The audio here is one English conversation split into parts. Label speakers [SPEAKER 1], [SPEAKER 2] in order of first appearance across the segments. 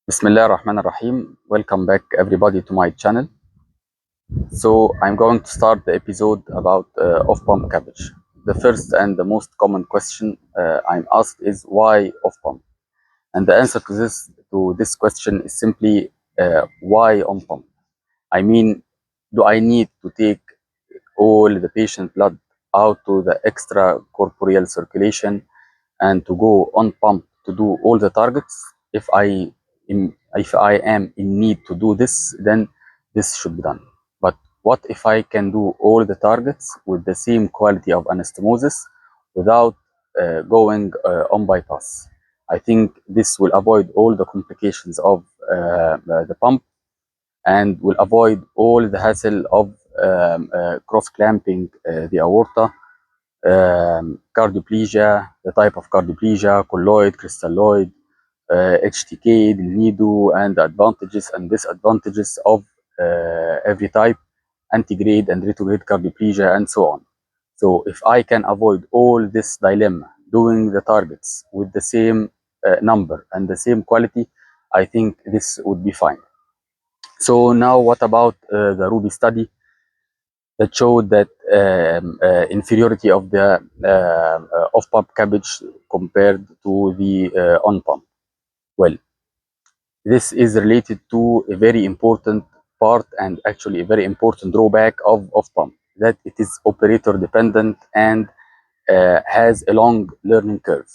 [SPEAKER 1] Bismillah ar-Rahman ar-Rahim. Welcome back everybody to my channel. So I'm going to start the episode about off-pump cabbage. The first and the most common question I'm asked is why off-pump? And the answer to this question is simply why on-pump? I mean, do I need to take all the patient blood out to the extracorporeal circulation and to go on pump to do all the targets? If I am in need to do this, then this should be done. But what if I can do all the targets with the same quality of anastomosis without going on bypass? I think this will avoid all the complications of the pump and will avoid all the hassle of cross clamping the aorta, cardioplegia, the type of cardioplegia, colloid, crystalloid, HTK, the NIDU, and the advantages and disadvantages of every type, antegrade and retrograde cardioplegia, and so on. So if I can avoid all this dilemma, doing the targets with the same number and the same quality, I think this would be fine. So now what about the Ruby study that showed that inferiority of the off-pump cabbage compared to the on-pump? Well, this is related to a very important part and actually a very important drawback of off-pump, that it is operator dependent and has a long learning curve.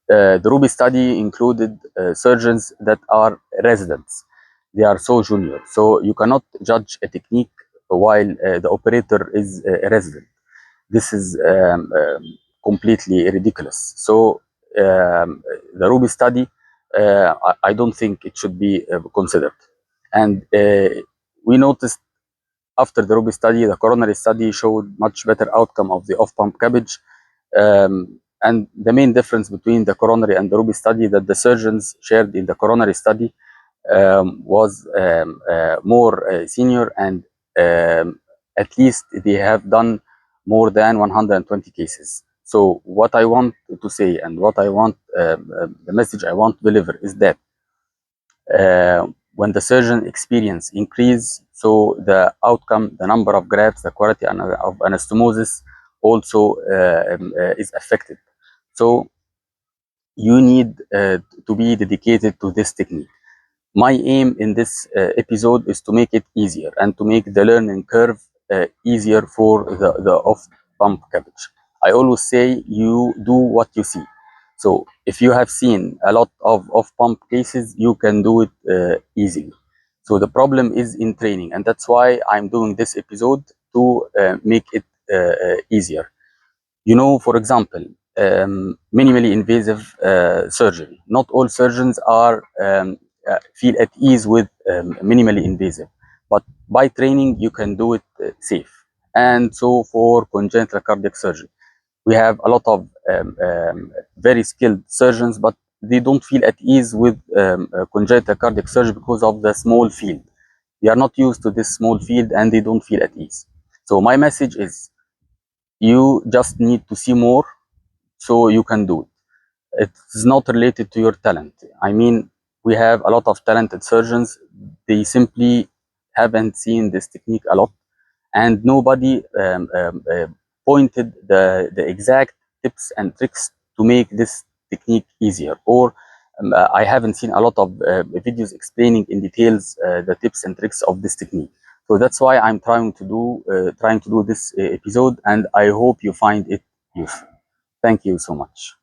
[SPEAKER 1] The Ruby study included surgeons that are residents. They are so junior. So you cannot judge a technique while the operator is a resident. This is completely ridiculous. So the Ruby study, I don't think it should be considered. And we noticed after the Ruby study, the coronary study showed much better outcome of the off-pump cabbage. And the main difference between the coronary and the Ruby study that the surgeons shared in the coronary study was more senior, and at least they have done more than 120 cases. So what I want to say and what I want, the message I want to deliver is that when the surgeon experience increase, so the outcome, the number of grafts, the quality of anastomosis also is affected. So you need to be dedicated to this technique. My aim in this episode is to make it easier and to make the learning curve easier for the off-pump cabbage. I always say you do what you see. So if you have seen a lot of off-pump cases, you can do it easily. So the problem is in training, and that's why I'm doing this episode to make it easier. For example, minimally invasive surgery. Not all surgeons are feel at ease with minimally invasive, but by training you can do it safe. And so for congenital cardiac surgery, we have a lot of very skilled surgeons, but they don't feel at ease with congenital cardiac surgery because of the small field. They are not used to this small field and they don't feel at ease. So my message is, you just need to see more so you can do it. It's not related to your talent. I mean, we have a lot of talented surgeons. They simply haven't seen this technique a lot, and nobody pointed the exact tips and tricks to make this technique easier. Or I haven't seen a lot of videos explaining in details the tips and tricks of this technique. So that's why I'm trying to do this episode, and I hope you find it useful. Thank you so much.